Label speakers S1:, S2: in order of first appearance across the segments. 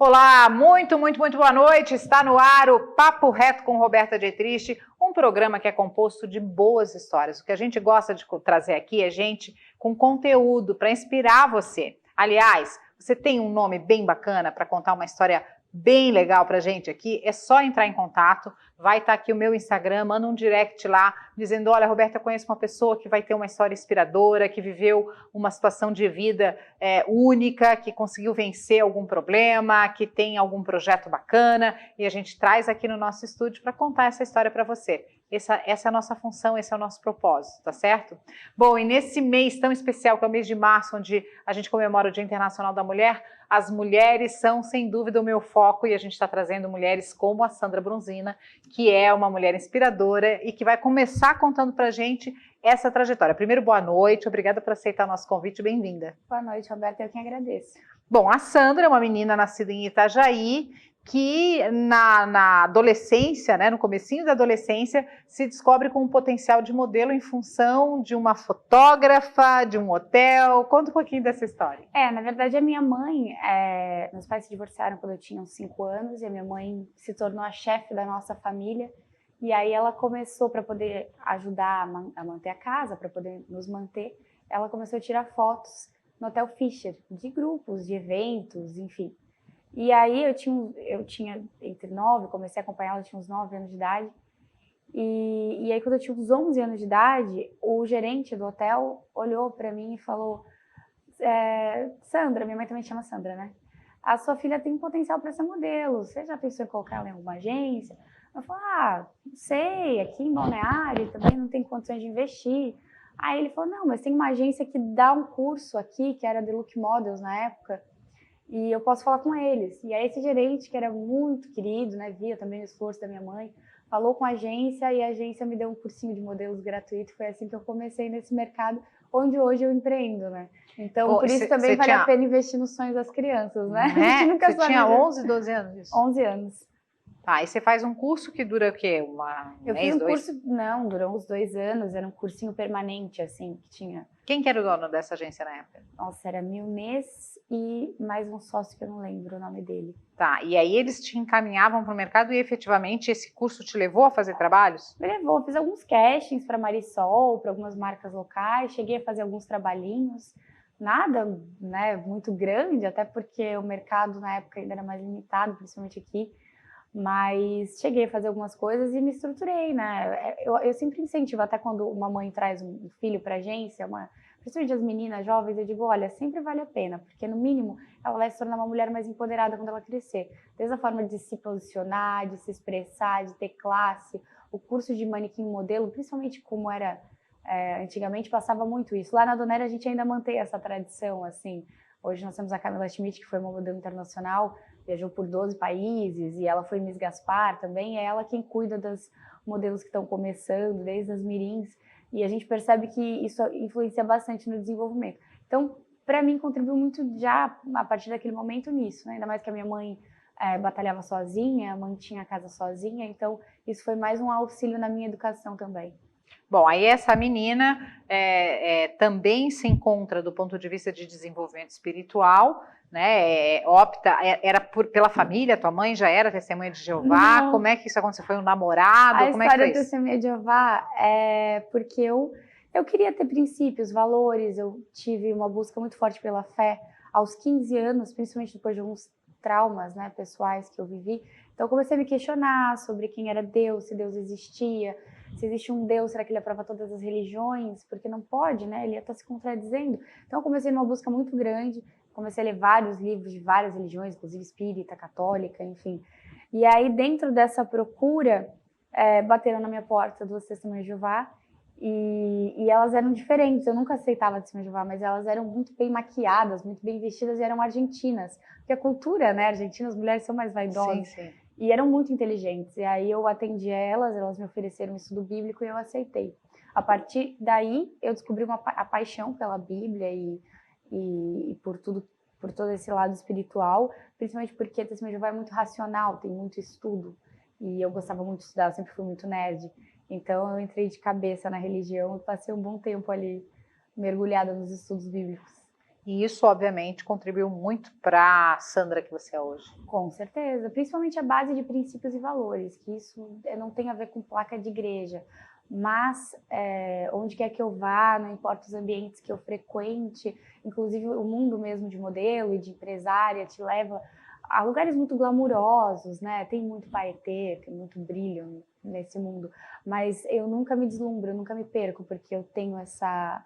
S1: Olá, muito boa noite. Está no ar o Papo Reto com Roberta Dietrich, um programa que é composto de boas histórias. O que a gente gosta de trazer aqui é gente com conteúdo para inspirar você. Aliás, você tem um nome bem bacana para contar uma história bem legal para a gente aqui? É só entrar em contato. Vai estar aqui o meu Instagram, manda um direct lá, dizendo, olha, Roberta, eu conheço uma pessoa que vai ter uma história inspiradora, que viveu uma situação de vida única, que conseguiu vencer algum problema, que tem algum projeto bacana, e a gente traz aqui no nosso estúdio para contar essa história para você. Essa é a nossa função, esse é o nosso propósito, tá certo? Bom, e nesse mês tão especial, que é o mês de março, onde a gente comemora o Dia Internacional da Mulher, as mulheres são, sem dúvida, o meu foco, e a gente está trazendo mulheres como a Sandra Brunzina, que é uma mulher inspiradora e que vai começar contando pra gente essa trajetória. Primeiro, boa noite, obrigada por aceitar o nosso convite, bem-vinda.
S2: Boa noite, Roberta, eu que agradeço.
S1: Bom, a Sandra é uma menina nascida em Itajaí, que na adolescência, né, no comecinho da adolescência, se descobre com um potencial de modelo em função de uma fotógrafa, de um hotel. Conta um pouquinho dessa história.
S2: Na verdade, a minha mãe, meus pais se divorciaram quando eu tinha uns 5 anos, e a minha mãe se tornou a chefe da nossa família, e aí ela começou, para poder ajudar a manter a casa, para poder nos manter, ela começou a tirar fotos no Hotel Fischer, de grupos, de eventos, enfim. E aí eu tinha entre 9, comecei a acompanhar ela, eu tinha uns 9 anos de idade. E aí quando eu tinha uns 11 anos de idade, o gerente do hotel olhou para mim e falou: Sandra, minha mãe também chama Sandra, né? A sua filha tem potencial para ser modelo, você já pensou em colocar ela em alguma agência? Eu falei, não sei, aqui em Balneário também não tem condições de investir. Aí ele falou, não, mas tem uma agência que dá um curso aqui, que era The Look Models na época, e eu posso falar com eles. E aí esse gerente, que era muito querido, né, via também o esforço da minha mãe, falou com a agência, e a agência me deu um cursinho de modelos gratuito. Foi assim que eu comecei nesse mercado, onde hoje eu empreendo, né? Então, por isso também vale a pena investir nos sonhos das crianças, né?
S1: A gente nunca sabe. Você tinha 11, 12 anos? Isso?
S2: 11 anos.
S1: Tá, e você faz um curso que dura o quê?
S2: Eu fiz um curso, não, durou uns 2 anos, era um cursinho permanente, assim, que tinha.
S1: Quem que era o dono dessa agência na época?
S2: Nossa, era Milnês e mais um sócio que eu não lembro o nome dele.
S1: Tá, e aí eles te encaminhavam para o mercado e efetivamente esse curso te levou a fazer trabalhos?
S2: Me levou, fiz alguns castings para Marisol, para algumas marcas locais, cheguei a fazer alguns trabalhinhos, nada, né, muito grande, até porque o mercado na época ainda era mais limitado, principalmente aqui. Mas cheguei a fazer algumas coisas e me estruturei, né? Eu sempre incentivo, até quando uma mãe traz um filho para a agência, principalmente as meninas jovens, eu digo, olha, sempre vale a pena, porque no mínimo ela vai se tornar uma mulher mais empoderada quando ela crescer. Desde a forma de se posicionar, de se expressar, de ter classe. O curso de manequim modelo, principalmente como era antigamente, passava muito isso. Lá na Donéria a gente ainda mantém essa tradição, assim. Hoje nós temos a Camila Schmidt, que foi uma modelo internacional, viajou por 12 países, e ela foi Miss Gaspar também, é ela quem cuida dos modelos que estão começando, desde as mirins, e a gente percebe que isso influencia bastante no desenvolvimento. Então, para mim, contribuiu muito já, a partir daquele momento, nisso, né? Ainda mais que a minha mãe batalhava sozinha, mantinha a casa sozinha, então isso foi mais um auxílio na minha educação também.
S1: Bom, aí essa menina também se encontra do ponto de vista de desenvolvimento espiritual, né? Era pela família, tua mãe já era testemunha de Jeová? Não. Como é que isso aconteceu? Foi um namorado?
S2: A história da testemunha de Jeová é porque eu queria ter princípios, valores, eu tive uma busca muito forte pela fé aos 15 anos, principalmente depois de alguns traumas, né, pessoais que eu vivi. Então eu comecei a me questionar sobre quem era Deus, se Deus existia, se existe um Deus, será que ele aprova todas as religiões? Porque não pode, né? Ele ia estar se contradizendo. Então eu comecei numa busca muito grande, comecei a ler vários livros de várias religiões, inclusive espírita, católica, enfim. E aí dentro dessa procura, bateram na minha porta 2 testemunhas de Jeová, e elas eram diferentes. Eu nunca aceitava testemunhas de Jeová, mas elas eram muito bem maquiadas, muito bem vestidas, e eram argentinas. Porque a cultura, né, argentina, as mulheres são mais vaidosas.
S1: Sim.
S2: E eram muito inteligentes. E aí eu atendi elas me ofereceram um estudo bíblico e eu aceitei. A partir daí, eu descobri a paixão pela Bíblia e por todo esse lado espiritual, principalmente porque a testemunha de Jeová é muito racional, tem muito estudo. E eu gostava muito de estudar, eu sempre fui muito nerd. Então eu entrei de cabeça na religião e passei um bom tempo ali mergulhada nos estudos bíblicos.
S1: E isso, obviamente, contribuiu muito para a Sandra que você é hoje.
S2: Com certeza, principalmente a base de princípios e valores, que isso não tem a ver com placa de igreja, mas onde quer que eu vá, não importa os ambientes que eu frequente, inclusive o mundo mesmo de modelo e de empresária te leva a lugares muito glamurosos, né? Tem muito paetê, tem muito brilho nesse mundo, mas eu nunca me deslumbro, eu nunca me perco, porque eu tenho essa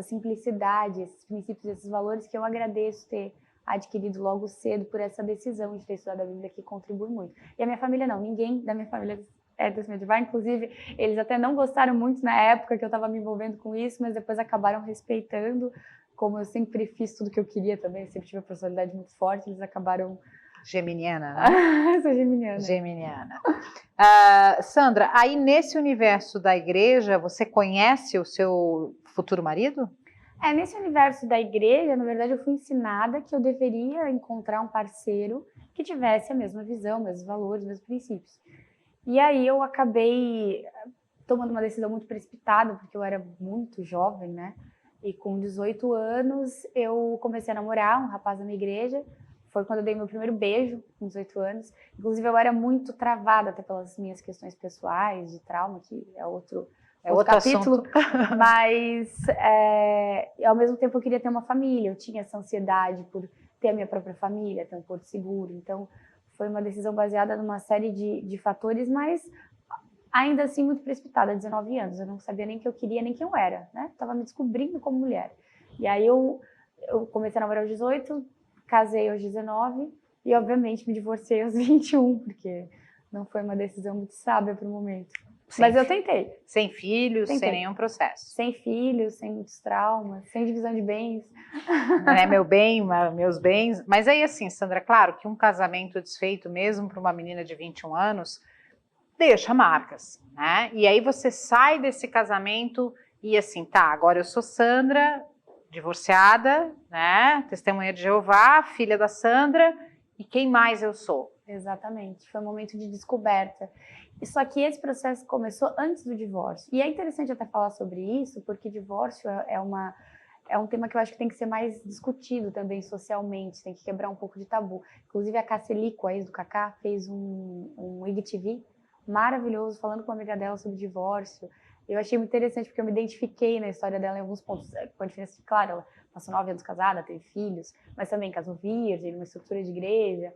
S2: simplicidade, esses princípios, esses valores que eu agradeço ter adquirido logo cedo por essa decisão de ter estudado a Bíblia, que contribui muito. E a minha família não, ninguém da minha família é do Medivar, inclusive eles até não gostaram muito na época que eu estava me envolvendo com isso, mas depois acabaram respeitando, como eu sempre fiz tudo que eu queria também, sempre tive uma personalidade muito forte, eles acabaram...
S1: Geminiana, né?
S2: Sou geminiana.
S1: Geminiana. Sandra, aí nesse universo da igreja, você conhece o seu futuro marido?
S2: Nesse universo da igreja, na verdade, eu fui ensinada que eu deveria encontrar um parceiro que tivesse a mesma visão, mesmos valores, mesmos princípios. E aí eu acabei tomando uma decisão muito precipitada, porque eu era muito jovem, né? E com 18 anos eu comecei a namorar um rapaz da minha igreja. Foi quando eu dei meu primeiro beijo, com 18 anos. Inclusive eu era muito travada até pelas minhas questões pessoais, de trauma, que é outro capítulo. Mas ao mesmo tempo eu queria ter uma família, eu tinha essa ansiedade por ter a minha própria família, ter um porto seguro. Então foi uma decisão baseada numa série de fatores, mas ainda assim muito precipitada, 19 anos. Eu não sabia nem o que eu queria, nem quem eu era, né? Estava me descobrindo como mulher. E aí eu comecei a namorar aos 18, casei aos 19 e, obviamente, me divorciei aos 21, porque não foi uma decisão muito sábia para o momento. Mas eu tentei.
S1: Sem filhos, sem nenhum processo.
S2: Sem filhos, sem muitos traumas, sem divisão de bens.
S1: Não é meu bem, meus bens. Mas aí, assim, Sandra, claro que um casamento desfeito, mesmo para uma menina de 21 anos, deixa marcas, né? E aí você sai desse casamento e assim, tá, agora eu sou Sandra, divorciada, né? Testemunha de Jeová, filha da Sandra, e quem mais eu sou?
S2: Exatamente, foi um momento de descoberta. Só que esse processo começou antes do divórcio. E é interessante até falar sobre isso, porque divórcio é um tema que eu acho que tem que ser mais discutido também socialmente, tem que quebrar um pouco de tabu. Inclusive a Casselico, a ex do Kaká, fez um IGTV maravilhoso, falando com uma amiga dela sobre divórcio. Eu achei muito interessante, porque eu me identifiquei na história dela em alguns pontos. Com a diferença, claro, ela passou 9 anos casada, teve filhos, mas também casou virgem, numa estrutura de igreja.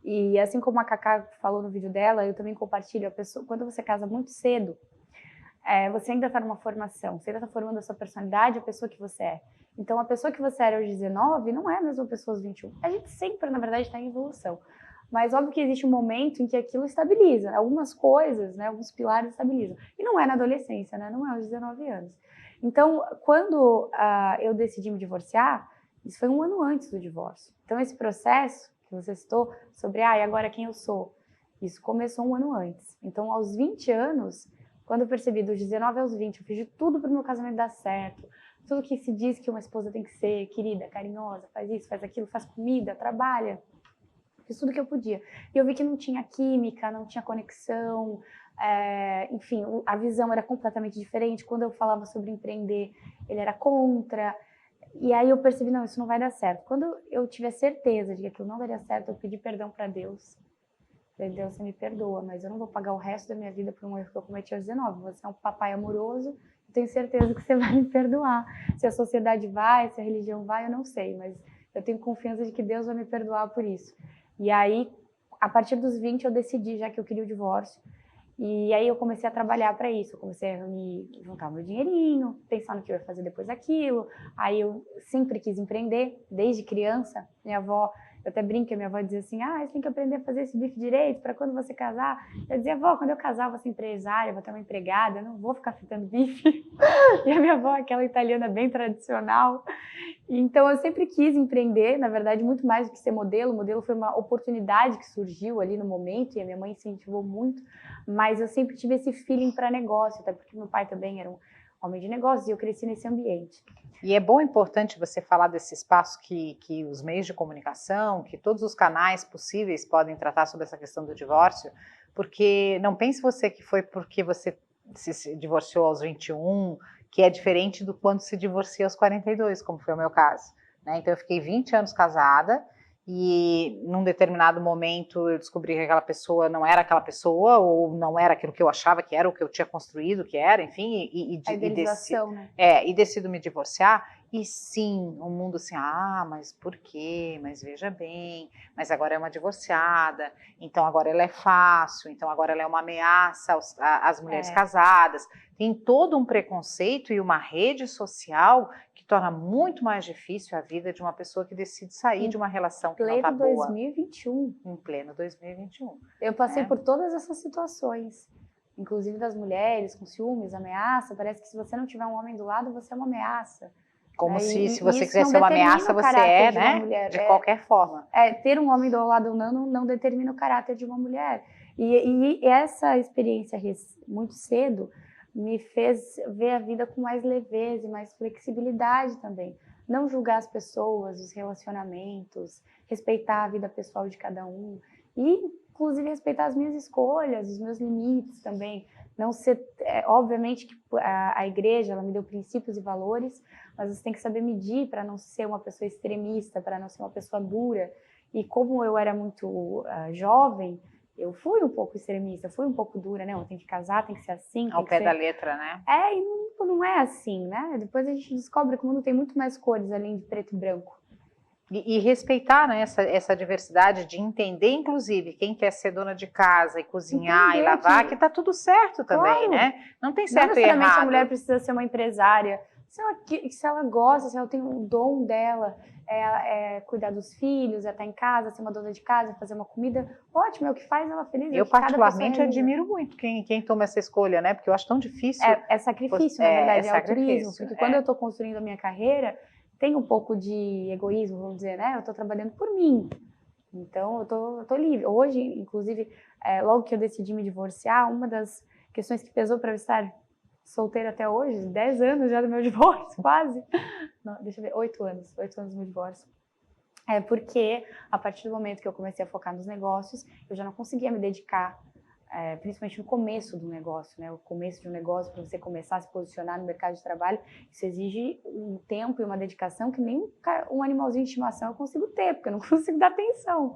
S2: E assim como a Cacá falou no vídeo dela, eu também compartilho, quando você casa muito cedo, você ainda está numa formação, você ainda está formando a sua personalidade, a pessoa que você é. Então, a pessoa que você era aos 19 não é a mesma pessoa aos 21. A gente sempre, na verdade, está em evolução. Mas óbvio que existe um momento em que aquilo estabiliza, algumas coisas, né, alguns pilares estabilizam. E não é na adolescência, né, não é aos 19 anos. Então, quando eu decidi me divorciar, isso foi 1 ano antes do divórcio. Então, esse processo que você citou sobre, e agora quem eu sou? Isso começou 1 ano antes. Então, aos 20 anos, quando eu percebi dos 19 aos 20, eu fiz de tudo para o meu casamento dar certo. Tudo que se diz que uma esposa tem que ser, querida, carinhosa, faz isso, faz aquilo, faz comida, trabalha. Fiz tudo que eu podia. E eu vi que não tinha química, não tinha conexão, enfim, a visão era completamente diferente. Quando eu falava sobre empreender, ele era contra. E aí eu percebi, não, isso não vai dar certo. Quando eu tive a certeza de que aquilo não daria certo, eu pedi perdão para Deus. Falei, Deus, você me perdoa, mas eu não vou pagar o resto da minha vida por um erro que eu cometi aos 19. Você é um papai amoroso, eu tenho certeza que você vai me perdoar. Se a sociedade vai, se a religião vai, eu não sei, mas eu tenho confiança de que Deus vai me perdoar por isso. E aí, a partir dos 20, eu decidi já que eu queria o divórcio. E aí eu comecei a trabalhar para isso. Eu comecei a juntar meu dinheirinho, pensar no que eu ia fazer depois daquilo. Aí eu sempre quis empreender, desde criança. Minha avó, eu até brinco que a minha avó dizia assim, você tem que aprender a fazer esse bife direito para quando você casar. Eu dizia, avó, quando eu casar eu vou ser empresária, vou ter uma empregada, eu não vou ficar fritando bife. E a minha avó, aquela italiana bem tradicional. Então eu sempre quis empreender, na verdade, muito mais do que ser modelo. O modelo foi uma oportunidade que surgiu ali no momento e a minha mãe incentivou muito, mas eu sempre tive esse feeling para negócio, até porque meu pai também era um homem de negócios e eu cresci nesse ambiente.
S1: E é bom, importante você falar desse espaço que os meios de comunicação, que todos os canais possíveis podem tratar sobre essa questão do divórcio, porque não pense você que foi porque você se divorciou aos 21, que é diferente do quando se divorcia aos 42, como foi o meu caso. né? Então eu fiquei 20 anos casada e num determinado momento eu descobri que aquela pessoa não era aquela pessoa ou não era aquilo que eu achava que era, o que eu tinha construído que era, enfim,
S2: A idealização, né?
S1: E decido me divorciar. E sim, o mundo assim, mas por quê? Mas veja bem, mas agora é uma divorciada, então agora ela é fácil, então agora ela é uma ameaça às mulheres casadas. Tem todo um preconceito e uma rede social que torna muito mais difícil a vida de uma pessoa que decide sair de uma relação que não está boa.
S2: Em
S1: pleno 2021.
S2: Eu passei por todas essas situações, inclusive das mulheres com ciúmes, ameaça. Parece que se você não tiver um homem do lado, você é uma ameaça.
S1: Como se você quiser ser uma ameaça, você é, né? Mulher. De qualquer forma.
S2: Ter um homem do lado não determina o caráter de uma mulher. E essa experiência muito cedo me fez ver a vida com mais leveza e mais flexibilidade também. Não julgar as pessoas, os relacionamentos, respeitar a vida pessoal de cada um. E, inclusive, respeitar as minhas escolhas, os meus limites também. Não ser, obviamente que a igreja ela me deu princípios e valores, mas você tem que saber medir para não ser uma pessoa extremista, para não ser uma pessoa dura. E como eu era muito jovem, eu fui um pouco extremista, fui um pouco dura, né? Eu tenho que casar, tem que ser assim.
S1: Ao pé da letra, né?
S2: E não é assim, né? Depois a gente descobre que o mundo tem muito mais cores além de preto e branco.
S1: E respeitar, né, essa diversidade, de entender, inclusive, quem quer ser dona de casa e cozinhar e lavar, que tá tudo certo também, né? Não tem certo e errado. Não necessariamente
S2: a mulher precisa ser uma empresária. Se ela gosta, se ela tem um dom dela, cuidar dos filhos, estar em casa, ser uma dona de casa, fazer uma comida, ótimo, é o que faz ela feliz.
S1: Eu particularmente admiro muito quem toma essa escolha, né? Porque eu acho tão difícil.
S2: É sacrifício, na verdade, é altruísmo. Porque quando eu estou construindo a minha carreira, tem um pouco de egoísmo, vamos dizer, né? Eu estou trabalhando por mim. Então, eu tô livre. Hoje, inclusive, logo que eu decidi me divorciar, uma das questões que pesou para eu estar solteira até hoje, 10 anos já do meu divórcio, quase. Não, deixa eu ver, 8 anos do meu divórcio. É porque, a partir do momento que eu comecei a focar nos negócios, eu já não conseguia me dedicar, principalmente no começo do negócio, né? O começo de um negócio, para você começar a se posicionar no mercado de trabalho, isso exige um tempo e uma dedicação que nem um animalzinho de estimação eu consigo ter, porque eu não consigo dar atenção.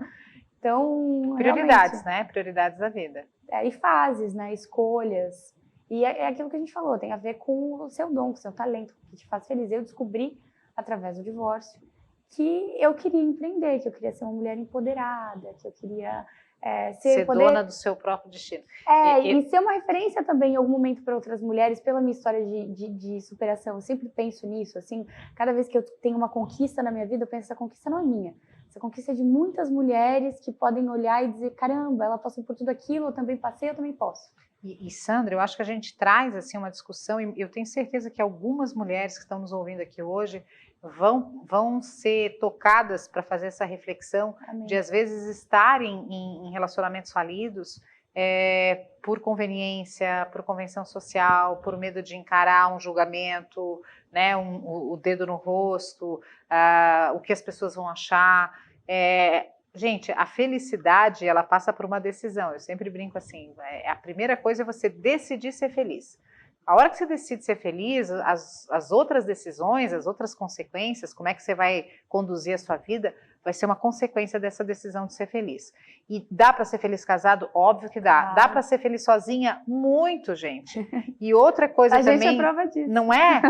S2: Então,
S1: prioridades, né? Prioridades da vida.
S2: E fases, né? Escolhas. E é aquilo que a gente falou, tem a ver com o seu dom, com o seu talento, que te faz feliz. Eu descobri, através do divórcio, que eu queria empreender, que eu queria ser uma mulher empoderada, que eu queria
S1: ser dona do seu próprio destino.
S2: E ser uma referência também em algum momento para outras mulheres, pela minha história de superação. Eu sempre penso nisso, assim, cada vez que eu tenho uma conquista na minha vida, eu penso, essa conquista não é minha. Essa conquista é de muitas mulheres que podem olhar e dizer, caramba, ela passou por tudo aquilo, eu também passei, eu também posso.
S1: E Sandra, eu acho que a gente traz assim uma discussão, e eu tenho certeza que algumas mulheres que estão nos ouvindo aqui hoje vão ser tocadas para fazer essa reflexão. Amém. De às vezes estarem em relacionamentos falidos por conveniência, por convenção social, por medo de encarar um julgamento, né, o dedo no rosto, o que as pessoas vão achar. Gente, a felicidade, ela passa por uma decisão. Eu sempre brinco assim, a primeira coisa é você decidir ser feliz. A hora que você decide ser feliz, as outras decisões, as outras consequências, como é que você vai conduzir a sua vida, vai ser uma consequência dessa decisão de ser feliz. E dá para ser feliz casado? Óbvio que dá. Dá para ser feliz sozinha? Muito, gente. E outra coisa também...
S2: A gente é prova disso.
S1: Não é?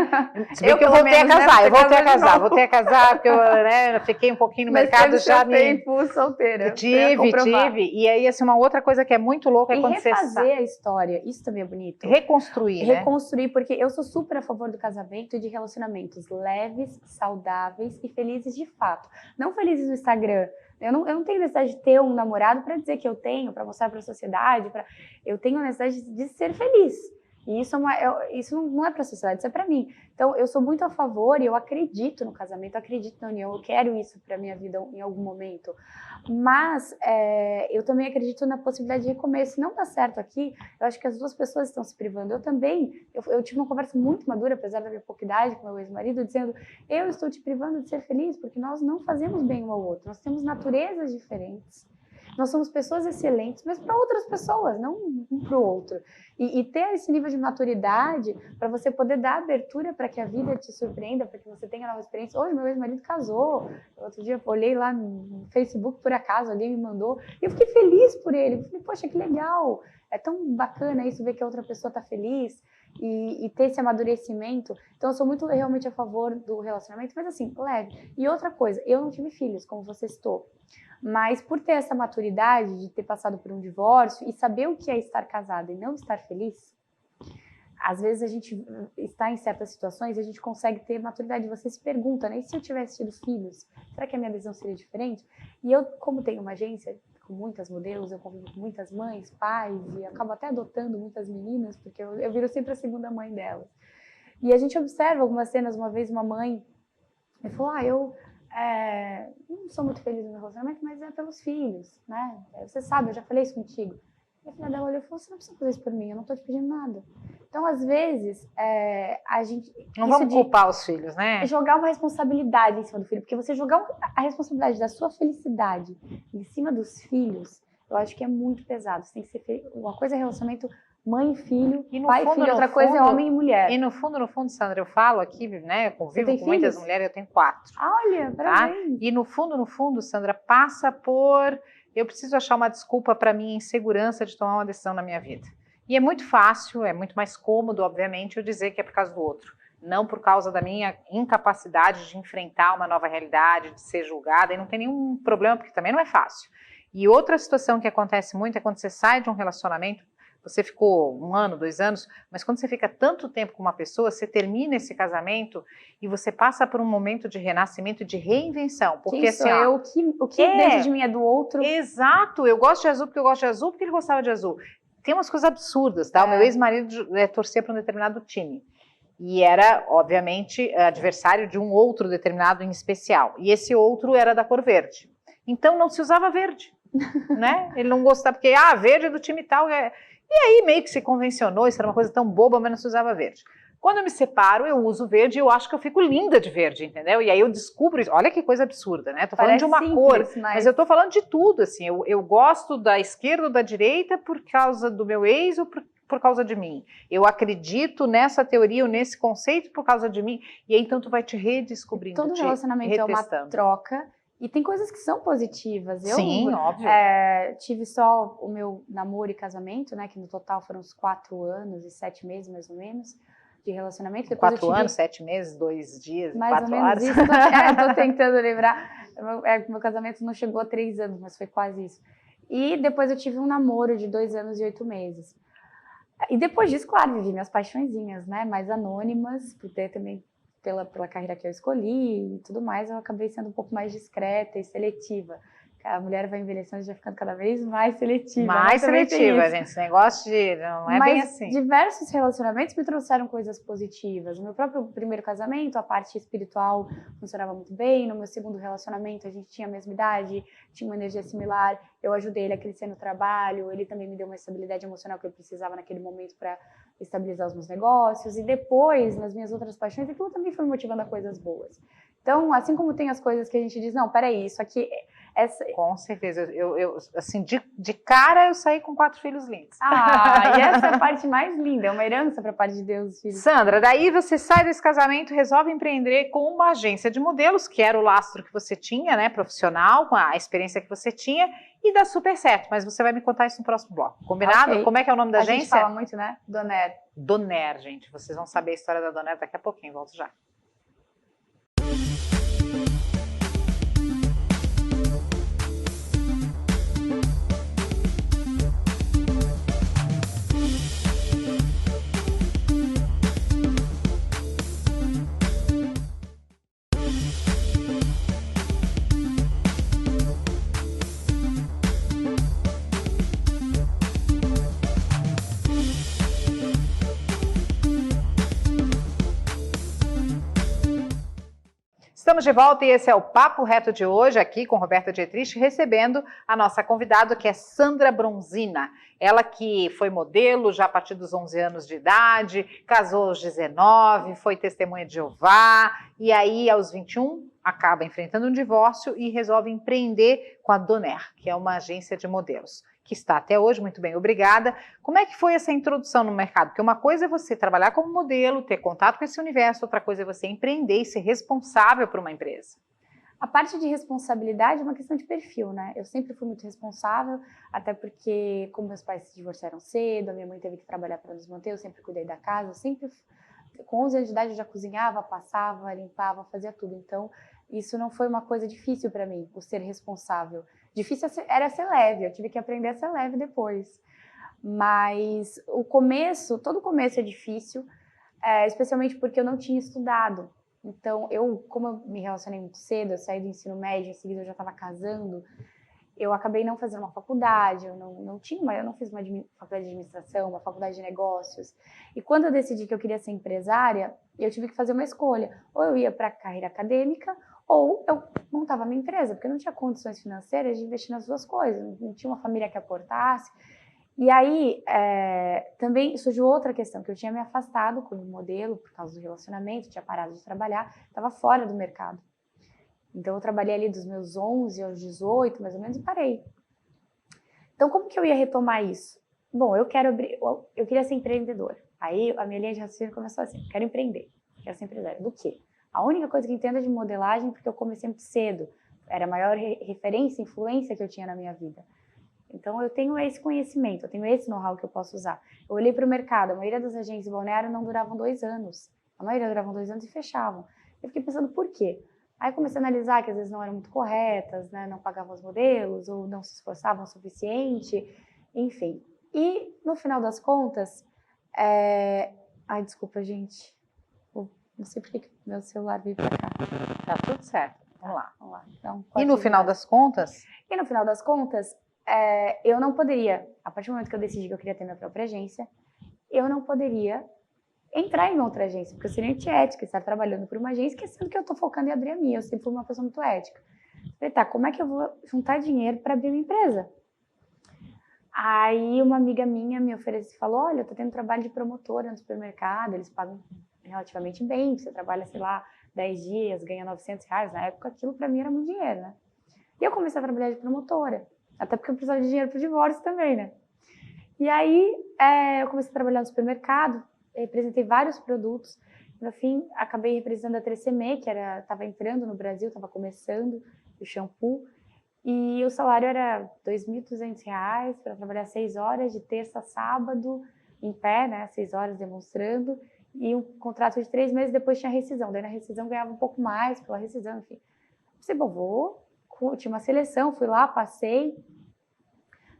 S1: Se bem que eu voltei a casar, voltei a casar, porque eu fiquei um pouquinho no mercado já...
S2: tempo solteira.
S1: Tive. E aí, assim, uma outra coisa que é muito louca é quando você...
S2: refazer a história, isso também é bonito.
S1: Reconstruir, né?
S2: Reconstruir, porque eu sou super a favor do casamento e de relacionamentos leves, saudáveis e felizes de fato. Não felizes no Instagram. Eu não tenho necessidade de ter um namorado para dizer que eu tenho, para mostrar para a sociedade. Eu tenho necessidade de ser feliz. E isso não é para a sociedade, isso é para mim. Então, eu sou muito a favor e eu acredito no casamento, eu acredito na união, eu quero isso para a minha vida em algum momento. Mas eu também acredito na possibilidade de recomeço. Se não dá certo aqui, eu acho que as duas pessoas estão se privando. Eu também, eu tive uma conversa muito madura, apesar da minha pouca idade, com meu ex-marido, dizendo, eu estou te privando de ser feliz, porque nós não fazemos bem um ao outro, nós temos naturezas diferentes. Nós somos pessoas excelentes, mas para outras pessoas, não um para o outro. E ter esse nível de maturidade para você poder dar abertura para que a vida te surpreenda, para que você tenha nova experiência. Hoje, meu ex-marido casou. Outro dia, eu olhei lá no Facebook, por acaso, alguém me mandou. E eu fiquei feliz por ele. Eu falei, poxa, que legal. É tão bacana isso, ver que a outra pessoa está feliz e ter esse amadurecimento. Então, eu sou muito realmente a favor do relacionamento, mas assim, leve. E outra coisa, eu não tive filhos, como você citou. Mas por ter essa maturidade de ter passado por um divórcio e saber o que é estar casado e não estar feliz, às vezes a gente está em certas situações e a gente consegue ter maturidade. Você se pergunta, né? E se eu tivesse tido filhos, será que a minha decisão seria diferente? E eu, como tenho uma agência com muitas modelos, eu convivo com muitas mães, pais, e acabo até adotando muitas meninas, porque eu viro sempre a segunda mãe delas. E a gente observa algumas cenas, uma vez uma mãe me falou, eu não sou muito feliz no meu relacionamento, mas é pelos filhos, né? Você sabe, eu já falei isso contigo. E a filha dela olhou e falou, você não precisa fazer isso por mim, eu não tô te pedindo nada. Então, às vezes, a gente...
S1: Não vamos culpar os filhos, né?
S2: Jogar uma responsabilidade em cima do filho, porque você jogar a responsabilidade da sua felicidade em cima dos filhos, eu acho que é muito pesado. Você tem que ser uma coisa é relacionamento mãe e filho, pai e filho, outra coisa é homem e mulher.
S1: E no fundo, Sandra, eu falo aqui, né, eu convivo com muitas mulheres, eu tenho 4.
S2: Olha, parabéns.
S1: Tá? E no fundo, Sandra, passa por... Eu preciso achar uma desculpa para minha insegurança de tomar uma decisão na minha vida. E é muito fácil, é muito mais cômodo, obviamente, eu dizer que é por causa do outro. Não por causa da minha incapacidade de enfrentar uma nova realidade, de ser julgada, e não tem nenhum problema, porque também não é fácil. E outra situação que acontece muito é quando você sai de um relacionamento, você ficou 1 ano, 2 anos, mas quando você fica tanto tempo com uma pessoa, você termina esse casamento e você passa por um momento de renascimento, de reinvenção. Porque
S2: isso,
S1: assim,
S2: o que dentro de mim é do outro.
S1: Exato, eu gosto de azul porque eu gosto de azul, porque ele gostava de azul. Tem umas coisas absurdas, tá? O meu ex-marido torcia para um determinado time. E era, obviamente, adversário de um outro determinado em especial. E esse outro era da cor verde. Então não se usava verde, né? Ele não gostava, porque, verde é do time tal. E aí meio que se convencionou, isso era uma coisa tão boba, mas não se usava verde. Quando eu me separo, eu uso verde e eu acho que eu fico linda de verde, entendeu? E aí eu descubro isso. Olha que coisa absurda, né? Tô falando de uma cor, mas eu tô falando de tudo, assim. Eu gosto da esquerda ou da direita por causa do meu ex ou por causa de mim. Eu acredito nessa teoria ou nesse conceito por causa de mim. E aí então tu vai te redescobrindo,
S2: todo relacionamento é uma troca. E tem coisas que são positivas.
S1: Sim, óbvio.
S2: Tive só o meu namoro e casamento, né? Que no total foram uns 4 anos e 7 meses, mais ou menos, de relacionamento. Depois
S1: 4 anos, 7 meses, 2 dias,
S2: mais
S1: 4
S2: ou menos
S1: horas.
S2: Isso. Eu tô tentando lembrar. Meu casamento não chegou a 3 anos, mas foi quase isso. E depois eu tive um namoro de 2 anos e 8 meses. E depois disso, claro, vivi minhas paixõezinhas, né? Mais anônimas, por ter também... Pela carreira que eu escolhi e tudo mais, eu acabei sendo um pouco mais discreta e seletiva. A mulher vai envelhecendo e vai ficando cada vez mais seletiva.
S1: Mais seletiva, gente. Esse negócio de... Não é bem assim.
S2: Mas diversos relacionamentos me trouxeram coisas positivas. No meu próprio primeiro casamento, a parte espiritual funcionava muito bem. No meu segundo relacionamento, a gente tinha a mesma idade, tinha uma energia similar. Eu ajudei ele a crescer no trabalho. Ele também me deu uma estabilidade emocional que eu precisava naquele momento para estabilizar os meus negócios. E depois, nas minhas outras paixões, aquilo também foi me motivando a coisas boas. Então, assim como tem as coisas que a gente diz, não, peraí, isso aqui... Com
S1: certeza, eu assim, de cara eu saí com 4 filhos lindos.
S2: E essa é a parte mais linda, é uma herança para a parte de Deus. Os filhos.
S1: Sandra, daí você sai desse casamento, resolve empreender com uma agência de modelos, que era o lastro que você tinha, né, profissional, com a experiência que você tinha, e dá super certo, mas você vai me contar isso no próximo bloco, combinado? Okay. Como é que é o nome da agência?
S2: A gente fala muito, né? Doner.
S1: Doner, gente, vocês vão saber a história da Doner daqui a pouquinho, volto já. Estamos de volta e esse é o Papo Reto de hoje, aqui com Roberta Dietrich, recebendo a nossa convidada, que é Sandra Bronzina. Ela que foi modelo já a partir dos 11 anos de idade, casou aos 19, foi testemunha de Jeová, e aí aos 21 acaba enfrentando um divórcio e resolve empreender com a Doner, que é uma agência de modelos, que está até hoje, muito bem, obrigada. Como é que foi essa introdução no mercado? Porque uma coisa é você trabalhar como modelo, ter contato com esse universo, outra coisa é você empreender e ser responsável por uma empresa.
S2: A parte de responsabilidade é uma questão de perfil, né? Eu sempre fui muito responsável, até porque, como meus pais se divorciaram cedo, a minha mãe teve que trabalhar para nos manter, eu sempre cuidei da casa, eu sempre, com 11 anos de idade, eu já cozinhava, passava, limpava, fazia tudo. Então, isso não foi uma coisa difícil para mim, o ser responsável. Difícil era ser leve, eu tive que aprender a ser leve depois. Mas o começo, todo começo é difícil, especialmente porque eu não tinha estudado. Então, como eu me relacionei muito cedo, eu saí do ensino médio, em seguida eu já estava casando, eu acabei não fazendo uma faculdade, eu não fiz uma faculdade de administração, uma faculdade de negócios. E quando eu decidi que eu queria ser empresária, eu tive que fazer uma escolha. Ou eu ia para a carreira acadêmica, ou eu montava a minha empresa, porque eu não tinha condições financeiras de investir nas duas coisas, não tinha uma família que aportasse. E aí, também surgiu outra questão, que eu tinha me afastado como modelo por causa do relacionamento, tinha parado de trabalhar, estava fora do mercado. Então, eu trabalhei ali dos meus 11 aos 18, mais ou menos, e parei. Então, como que eu ia retomar isso? Bom, eu queria ser empreendedora. Aí, a minha linha de raciocínio começou assim, quero empreender, quero ser empresária. Do quê? A única coisa que entendo é de modelagem, porque eu comecei muito cedo. Era a maior referência, influência que eu tinha na minha vida. Então, eu tenho esse conhecimento, eu tenho esse know-how que eu posso usar. Eu olhei para o mercado, a maioria das agências de balneário não duravam 2 anos. A maioria duravam 2 anos e fechavam. Eu fiquei pensando, por quê? Aí comecei a analisar que às vezes não eram muito corretas, né? Não pagavam os modelos, ou não se esforçavam o suficiente, enfim. E, no final das contas, Ai, desculpa, gente. Não sei por que meu celular veio para cá.
S1: Tá tudo certo. Vamos lá.
S2: Então,
S1: e no final das contas?
S2: E no final das contas, eu não poderia, a partir do momento que eu decidi que eu queria ter minha própria agência, eu não poderia entrar em outra agência, porque eu seria antiética estar trabalhando por uma agência, esquecendo que eu estou focando em abrir a minha. Eu sempre fui uma pessoa muito ética. Falei, tá, como é que eu vou juntar dinheiro para abrir uma empresa? Aí uma amiga minha me ofereceu, falou, olha, eu tô tendo trabalho de promotora no supermercado, eles pagam relativamente bem, você trabalha, sei lá, 10 dias, ganha R$900, na época aquilo para mim era muito dinheiro, né? E eu comecei a trabalhar de promotora, até porque eu precisava de dinheiro pro divórcio também, né? E aí eu comecei a trabalhar no supermercado, representei vários produtos, no fim acabei representando a 3CM, que estava entrando no Brasil, estava começando, o shampoo, e o salário era R$2.200 para trabalhar 6 horas, de terça a sábado, em pé, né, 6 horas demonstrando, e um contrato de 3 meses, depois tinha rescisão. Daí na rescisão ganhava um pouco mais pela rescisão, enfim. Pensei, bom, tinha uma seleção, fui lá, passei,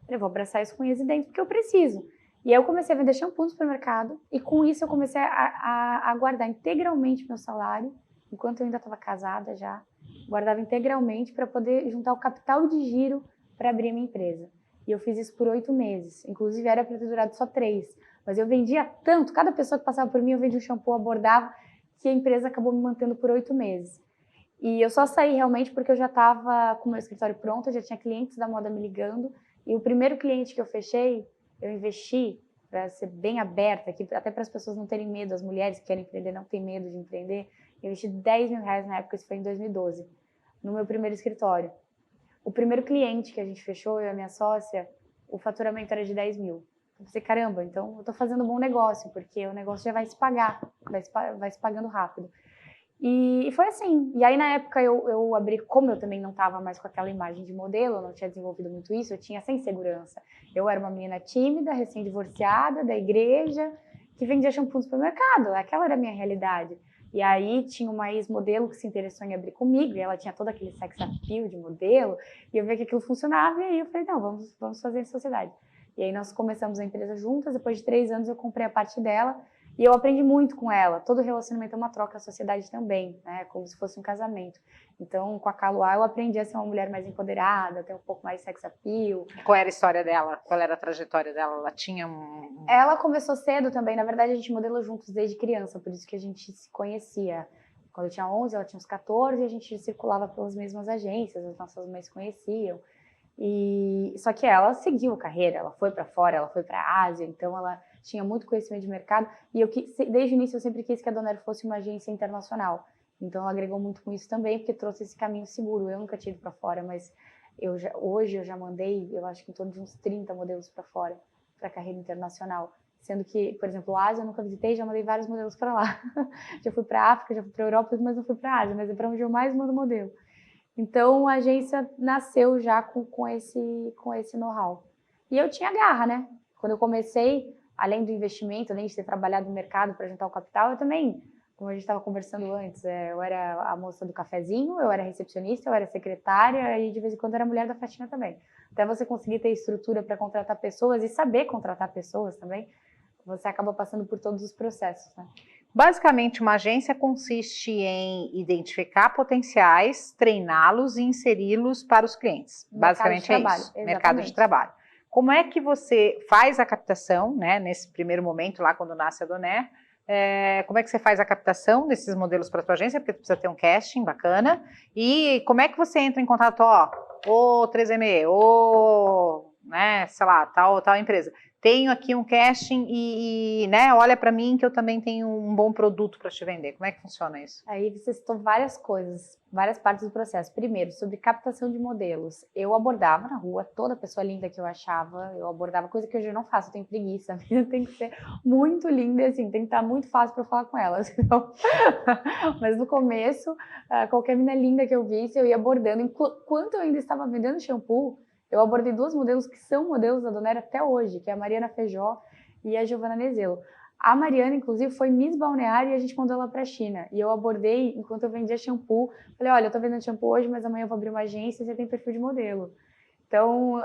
S2: falei, vou abraçar isso com unhas e dentes, porque eu preciso. E aí eu comecei a vender shampoo no supermercado, e com isso eu comecei a guardar integralmente meu salário, enquanto eu ainda estava casada já, guardava integralmente para poder juntar o capital de giro para abrir a minha empresa. E eu fiz isso por 8 meses. Inclusive, era para ter durado só 3. Mas eu vendia tanto, cada pessoa que passava por mim, eu vendia um shampoo, abordava, que a empresa acabou me mantendo por 8 meses. E eu só saí realmente porque eu já estava com o meu escritório pronto, eu já tinha clientes da moda me ligando. E o primeiro cliente que eu fechei, eu investi, para ser bem aberta aqui, até para as pessoas não terem medo, as mulheres que querem empreender não têm medo de empreender. Eu investi R$10.000 na época, isso foi em 2012, no meu primeiro escritório. O primeiro cliente que a gente fechou, eu e a minha sócia, o faturamento era de 10 mil. Eu pensei, caramba, então eu estou fazendo um bom negócio, porque o negócio já vai se pagar, vai se pagando rápido. E foi assim. E aí, na época, eu abri, como eu também não estava mais com aquela imagem de modelo, eu não tinha desenvolvido muito isso, eu tinha essa insegurança. Eu era uma menina tímida, recém-divorciada, da igreja, que vendia shampoo no supermercado. Aquela era a minha realidade. E aí, tinha uma ex-modelo que se interessou em abrir comigo, e ela tinha todo aquele sex appeal de modelo, e eu vi que aquilo funcionava, e aí eu falei, não, vamos fazer em sociedade. E aí, nós começamos a empresa juntas, depois de 3 anos eu comprei a parte dela, e eu aprendi muito com ela. Todo relacionamento é uma troca, a sociedade também, né? Como se fosse um casamento. Então, com a Caluá, eu aprendi a ser uma mulher mais empoderada, ter um pouco mais de sex appeal.
S1: Qual era a história dela? Qual era a trajetória dela? Ela tinha
S2: Ela começou cedo também. Na verdade, a gente modelou juntos desde criança, por isso que a gente se conhecia. Quando eu tinha 11, ela tinha uns 14, e a gente circulava pelas mesmas agências, as nossas mães conheciam. Só que ela seguiu a carreira, ela foi para fora, ela foi para a Ásia, então ela tinha muito conhecimento de mercado, e desde o início eu sempre quis que a Doner fosse uma agência internacional. Então, ela agregou muito com isso também, porque trouxe esse caminho seguro. Eu nunca tinha ido para fora, mas hoje eu já mandei, eu acho que em torno de uns 30 modelos para fora, para carreira internacional. Sendo que, por exemplo, a Ásia eu nunca visitei, já mandei vários modelos para lá. Já fui para a África, já fui para a Europa, mas não fui para a Ásia, mas é para onde eu mais mando modelo. Então, a agência nasceu já com esse know-how. E eu tinha garra, né? Quando eu comecei, além do investimento, além de ter trabalhado no mercado para juntar o capital, eu também, como a gente estava conversando antes, eu era a moça do cafezinho, eu era recepcionista, eu era secretária e de vez em quando era mulher da faxina também. Até você conseguir ter estrutura para contratar pessoas e saber contratar pessoas também, você acaba passando por todos os processos, né?
S1: Basicamente, uma agência consiste em identificar potenciais, treiná-los e inseri-los para os clientes. Basicamente é isso, mercado de trabalho. Como é que você faz a captação, né, nesse primeiro momento lá quando nasce a Donaire? Como é que você faz a captação desses modelos para a sua agência? Porque precisa ter um casting bacana. E como é que você entra em contato, ô 3ME, né, sei lá, tal empresa. Tenho aqui um casting né, olha para mim que eu também tenho um bom produto para te vender. Como é que funciona isso?
S2: Aí você citou várias coisas, várias partes do processo. Primeiro, sobre captação de modelos. Eu abordava na rua toda pessoa linda que eu achava, eu abordava coisa que hoje eu não faço, eu tenho preguiça. A vida tem que ser muito linda, assim, tem que estar muito fácil para eu falar com elas. Então... Mas no começo, qualquer menina linda que eu visse, eu ia abordando. Enquanto eu ainda estava vendendo shampoo, eu abordei 2 modelos que são modelos da Donaire até hoje, que é a Mariana Feijó e a Giovana Nezelo. A Mariana, inclusive, foi Miss Balneário e a gente mandou ela para a China. E eu abordei enquanto eu vendia shampoo. Falei, olha, eu tô vendendo shampoo hoje, mas amanhã eu vou abrir uma agência e você tem perfil de modelo. Então,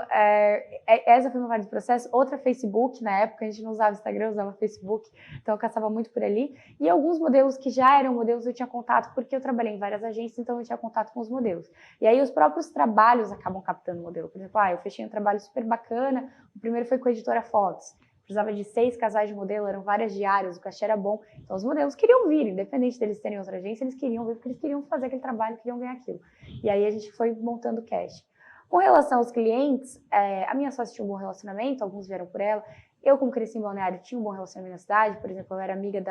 S2: essa foi uma parte do processo. Outra, Facebook, na época a gente não usava Instagram, usava Facebook, então eu caçava muito por ali. E alguns modelos que já eram modelos eu tinha contato, porque eu trabalhei em várias agências, então eu tinha contato com os modelos. E aí os próprios trabalhos acabam captando modelo. Por exemplo, eu fechei um trabalho super bacana, o primeiro foi com a Editora Fotos. Precisava de 6 casais de modelo, eram várias diárias, o cachê era bom. Então os modelos queriam vir, independente deles terem outra agência, eles queriam vir porque eles queriam fazer aquele trabalho, queriam ganhar aquilo. E aí a gente foi montando o cash. Com relação aos clientes, a minha sócia tinha um bom relacionamento, alguns vieram por ela. Eu, como cresci em Balneário, tinha um bom relacionamento na cidade. Por exemplo, eu era amiga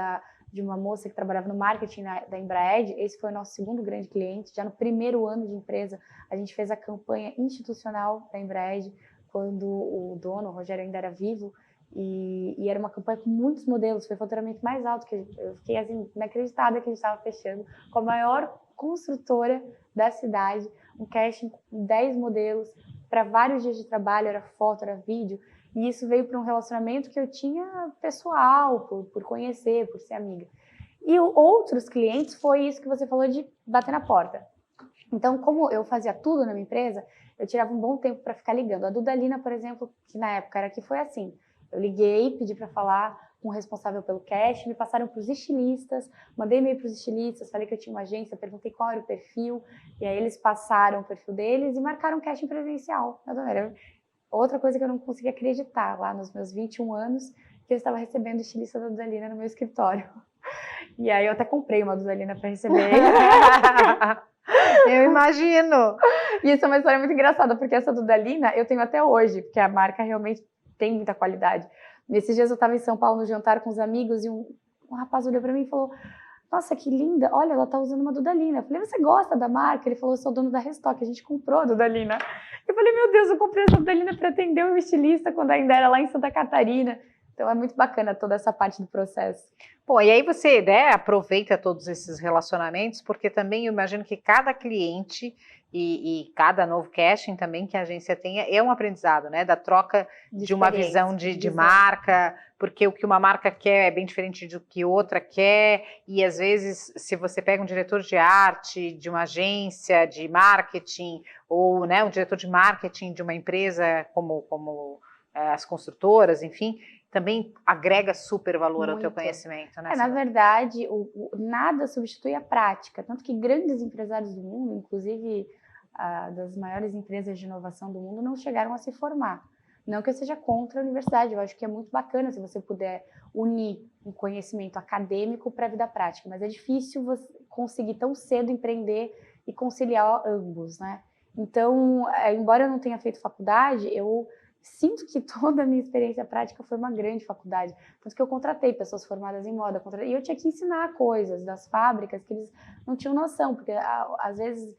S2: de uma moça que trabalhava no marketing da Embraed. Esse foi o nosso segundo grande cliente. Já no primeiro ano de empresa, a gente fez a campanha institucional da Embraed, quando o dono, o Rogério, ainda era vivo. E era uma campanha com muitos modelos, foi o faturamento mais alto, que eu fiquei assim, inacreditada que a gente estava fechando, com a maior construtora da cidade, um casting com 10 modelos, para vários dias de trabalho, era foto, era vídeo, e isso veio para um relacionamento que eu tinha pessoal, por conhecer, por ser amiga. E outros clientes foi isso que você falou de bater na porta. Então, como eu fazia tudo na minha empresa, eu tirava um bom tempo para ficar ligando. A Dudalina, por exemplo, que na época era aqui, foi assim. Eu liguei, pedi para falar com o responsável pelo cash, me passaram para os estilistas, mandei e-mail para os estilistas, falei que eu tinha uma agência, perguntei qual era o perfil, e aí eles passaram o perfil deles e marcaram casting presencial na Donaire. Outra coisa que eu não conseguia acreditar lá nos meus 21 anos, que eu estava recebendo estilista da Dudalina no meu escritório. E aí eu até comprei uma Dudalina para receber.
S1: Eu imagino!
S2: E isso é uma história muito engraçada, porque essa Dudalina eu tenho até hoje, porque a marca realmente tem muita qualidade. Nesses dias eu estava em São Paulo no jantar com os amigos e um rapaz olhou para mim e falou: nossa, que linda, olha, ela tá usando uma Dudalina. Eu falei: você gosta da marca? Ele falou: eu sou dono da Restock, a gente comprou a Dudalina. Eu falei: meu Deus, eu comprei essa Dudalina para atender um estilista quando ainda era lá em Santa Catarina. Então é muito bacana toda essa parte do processo.
S1: Pô, e aí você, né, aproveita todos esses relacionamentos, porque também eu imagino que cada cliente e cada novo casting também que a agência tenha é um aprendizado, né, da troca de uma visão de marca, porque o que uma marca quer é bem diferente do que outra quer, e às vezes se você pega um diretor de arte de uma agência de marketing, ou, né, um diretor de marketing de uma empresa como as construtoras, enfim, também agrega super valor ao teu conhecimento, né?
S2: Na verdade, nada substitui a prática, tanto que grandes empresários do mundo, inclusive das maiores empresas de inovação do mundo, não chegaram a se formar. Não que eu seja contra a universidade, eu acho que é muito bacana se você puder unir um conhecimento acadêmico para a vida prática, mas é difícil você conseguir tão cedo empreender e conciliar ambos, né? Então, embora eu não tenha feito faculdade, eu sinto que toda a minha experiência prática foi uma grande faculdade. Tanto que eu contratei pessoas formadas em moda. E eu tinha que ensinar coisas das fábricas que eles não tinham noção. Porque, às vezes,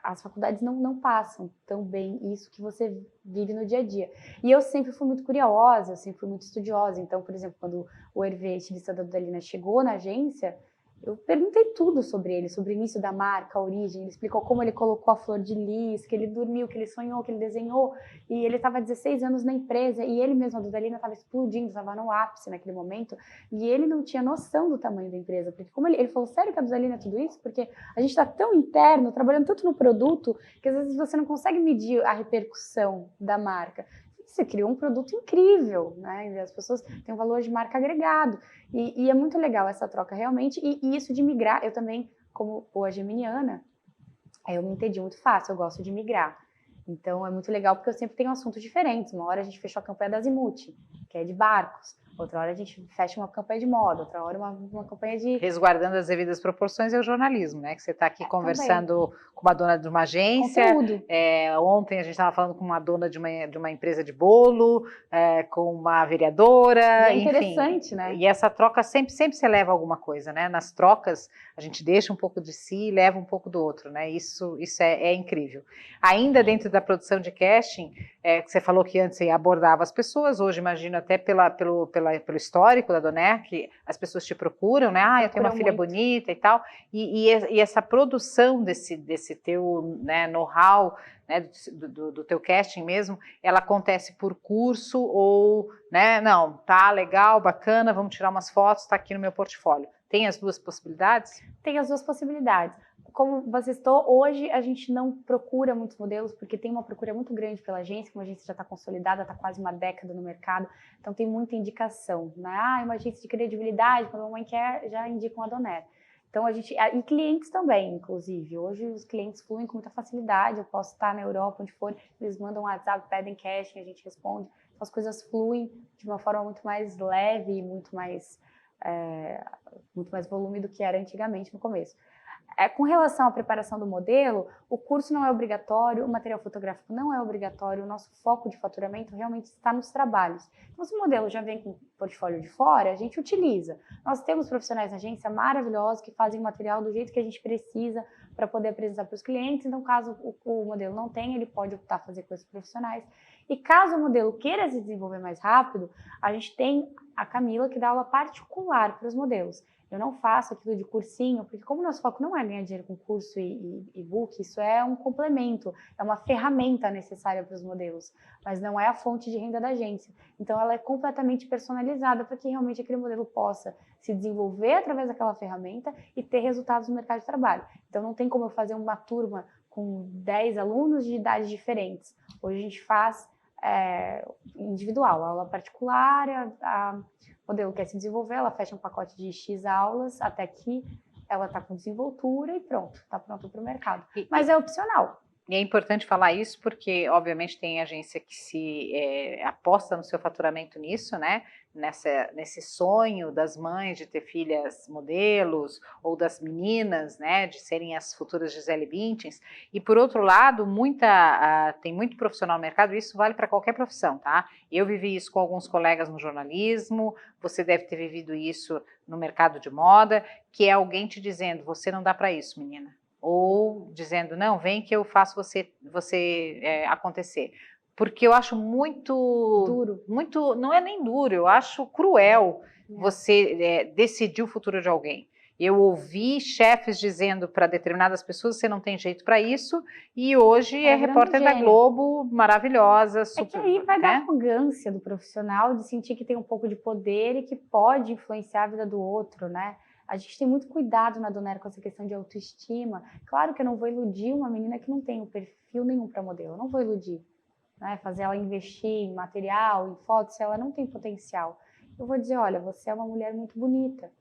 S2: as faculdades não passam tão bem isso que você vive no dia a dia. E eu sempre fui muito curiosa, eu sempre fui muito estudiosa. Então, por exemplo, quando o Hervé, estilista da Dudalina, chegou na agência, eu perguntei tudo sobre ele, sobre o início da marca, a origem. Ele explicou como ele colocou a flor de lis, que ele dormiu, que ele sonhou, que ele desenhou. E ele estava 16 anos na empresa e ele mesmo, a Dudalina, estava explodindo, estava no ápice naquele momento. E ele não tinha noção do tamanho da empresa. Porque como ele falou, sério que a Dudalina é tudo isso? Porque a gente está tão interno, trabalhando tanto no produto, que às vezes você não consegue medir a repercussão da marca. Você criou um produto incrível, né? E as pessoas têm um valor de marca agregado. E é muito legal essa troca, realmente. E isso de migrar, eu também, como boa geminiana, eu me entendi muito fácil, eu gosto de migrar. Então, é muito legal porque eu sempre tenho assuntos diferentes. Uma hora a gente fechou a campanha da Azimuth, que é de barcos. Outra hora a gente fecha uma campanha de moda, outra hora uma campanha de...
S1: Resguardando as devidas proporções é o jornalismo, né? Que você está aqui conversando com uma dona de uma agência.
S2: Conteúdo.
S1: Ontem a gente estava falando com uma dona de uma empresa de bolo, com uma vereadora,
S2: e é interessante,
S1: enfim.
S2: Né?
S1: E essa troca sempre você leva alguma coisa, né? Nas trocas a gente deixa um pouco de si e leva um pouco do outro, né? Isso é incrível. Ainda dentro da produção de casting, que você falou que antes você abordava as pessoas, hoje imagino até pelo histórico da Donaire, que as pessoas te procuram, né? Eu tenho uma filha bonita e tal. E essa produção desse teu, né, know-how, né, do teu casting mesmo, ela acontece por curso ou, né, não, tá legal, bacana, vamos tirar umas fotos, tá aqui no meu portfólio. Tem as duas possibilidades?
S2: Tem as duas possibilidades. Como você citou, hoje a gente não procura muitos modelos, porque tem uma procura muito grande pela agência, como a agência já está consolidada, está quase uma década no mercado, então tem muita indicação, né? É uma agência de credibilidade, quando a mamãe quer, já indicam a Donaire. Então e clientes também, inclusive, hoje os clientes fluem com muita facilidade, eu posso estar na Europa, onde for, eles mandam um WhatsApp, pedem casting, a gente responde, então as coisas fluem de uma forma muito mais leve, muito mais volume do que era antigamente no começo. Com relação à preparação do modelo, o curso não é obrigatório, o material fotográfico não é obrigatório, o nosso foco de faturamento realmente está nos trabalhos. Então, se o modelo já vem com portfólio de fora, a gente utiliza. Nós temos profissionais na agência maravilhosos que fazem o material do jeito que a gente precisa para poder apresentar para os clientes, então caso o modelo não tenha, ele pode optar por fazer com esses profissionais. E caso o modelo queira se desenvolver mais rápido, a gente tem a Camila que dá aula particular para os modelos. Eu não faço aquilo de cursinho, porque como nosso foco não é ganhar dinheiro com curso e e-book, isso é um complemento, é uma ferramenta necessária para os modelos, mas não é a fonte de renda da agência. Então, ela é completamente personalizada para que realmente aquele modelo possa se desenvolver através daquela ferramenta e ter resultados no mercado de trabalho. Então, não tem como eu fazer uma turma com 10 alunos de idades diferentes. Hoje a gente faz individual, aula particular, o modelo quer se desenvolver, ela fecha um pacote de X aulas, até que ela está com desenvoltura e pronto, está pronto para o mercado. Mas é opcional.
S1: E é importante falar isso porque, obviamente, tem agência que se aposta no seu faturamento nisso, né? Nesse sonho das mães de ter filhas modelos ou das meninas, né? De serem as futuras Gisele Bündchen. E, por outro lado, tem muito profissional no mercado, e isso vale para qualquer profissão, tá? Eu vivi isso com alguns colegas no jornalismo, você deve ter vivido isso no mercado de moda, que é alguém te dizendo, você não dá para isso, menina. Ou dizendo, não, vem que eu faço você acontecer. Porque eu acho muito... não é nem duro, eu acho cruel você decidir o futuro de alguém. Eu ouvi chefes dizendo para determinadas pessoas, você não tem jeito para isso, e hoje é repórter da Globo, maravilhosa, super...
S2: É que aí vai da arrogância do profissional, de sentir que tem um pouco de poder e que pode influenciar a vida do outro, né? A gente tem muito cuidado na Donaire com essa questão de autoestima. Claro que eu não vou iludir uma menina que não tem um perfil nenhum para modelo. Eu não vou iludir, né? Fazer ela investir em material, em fotos, se ela não tem potencial. Eu vou dizer, olha, você é uma mulher muito bonita.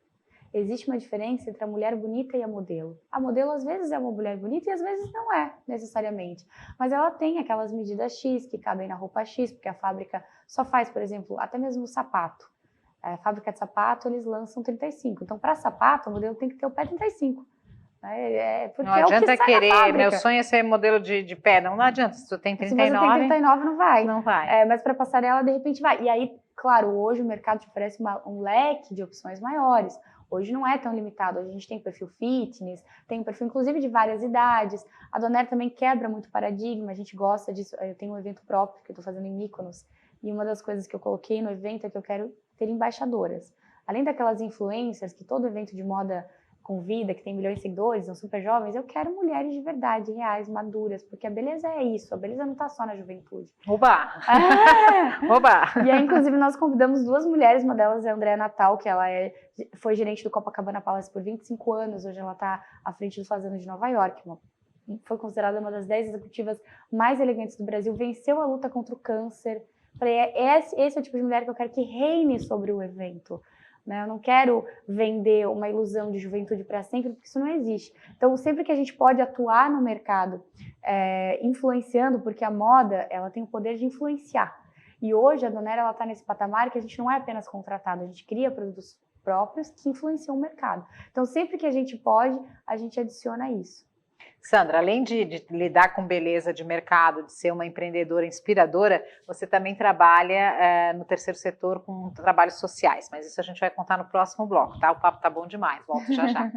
S2: Existe uma diferença entre a mulher bonita e a modelo. A modelo às vezes é uma mulher bonita e às vezes não é, necessariamente. Mas ela tem aquelas medidas X que cabem na roupa X, porque a fábrica só faz, por exemplo, até mesmo o sapato. A fábrica de sapato, eles lançam 35. Então, para sapato, o modelo tem que ter o pé 35. Porque
S1: não adianta
S2: é o que sai
S1: querer,
S2: da fábrica.
S1: meu sonho é ser modelo de pé, não adianta, se tu tem
S2: Se
S1: 39...
S2: você tem 39, não vai.
S1: Não vai.
S2: Mas para passarela, de repente, vai. E aí, claro, hoje o mercado te oferece um leque de opções maiores. Hoje não é tão limitado. Hoje a gente tem perfil fitness, tem um perfil, inclusive, de várias idades. A Donaire também quebra muito paradigma, a gente gosta disso. Eu tenho um evento próprio que eu estou fazendo em Mykonos, e uma das coisas que eu coloquei no evento é que eu quero ter embaixadoras. Além daquelas influencers que todo evento de moda convida, que tem milhões de seguidores, são super jovens, eu quero mulheres de verdade, reais, maduras, porque a beleza é isso, a beleza não está só na juventude.
S1: Oba! Oba!
S2: E aí, inclusive, nós convidamos 2 mulheres, uma delas é a Andréa Natal, que ela foi gerente do Copacabana Palace por 25 anos, hoje ela está à frente do Fazano de Nova York, foi considerada uma das 10 executivas mais elegantes do Brasil, venceu a luta contra o câncer. Falei, esse é o tipo de mulher que eu quero que reine sobre o evento. Eu não quero vender uma ilusão de juventude para sempre, porque isso não existe. Então, sempre que a gente pode atuar no mercado, influenciando, porque a moda ela tem o poder de influenciar. E hoje a Donaire está nesse patamar que a gente não é apenas contratado, a gente cria produtos próprios que influenciam o mercado. Então, sempre que a gente pode, a gente adiciona isso.
S1: Sandra, além de lidar com beleza de mercado, de ser uma empreendedora inspiradora, você também trabalha no terceiro setor com trabalhos sociais, mas isso a gente vai contar no próximo bloco, tá? O papo tá bom demais, volto já já.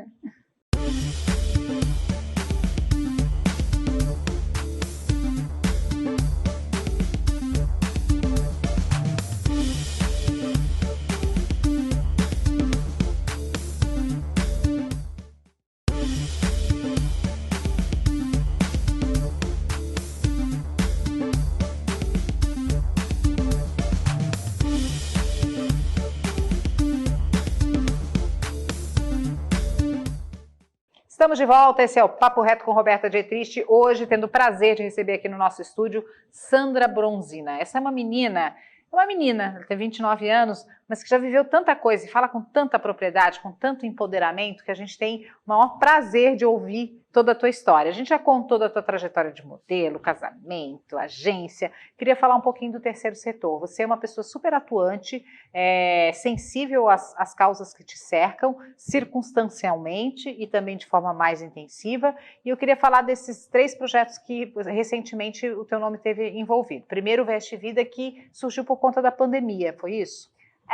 S1: Estamos de volta, esse é o Papo Reto com Roberta Dietrich, hoje tendo o prazer de receber aqui no nosso estúdio Sandra Bronzina. Essa é uma menina, ela tem 29 anos, mas que já viveu tanta coisa e fala com tanta propriedade, com tanto empoderamento, que a gente tem o maior prazer de ouvir toda a tua história. A gente já contou da tua trajetória de modelo, casamento, agência. Queria falar um pouquinho do terceiro setor. Você é uma pessoa super atuante, sensível às causas que te cercam, circunstancialmente e também de forma mais intensiva. E eu queria falar desses 3 projetos que recentemente o teu nome teve envolvido. Primeiro, o Veste Vida, que surgiu por conta da pandemia, foi isso?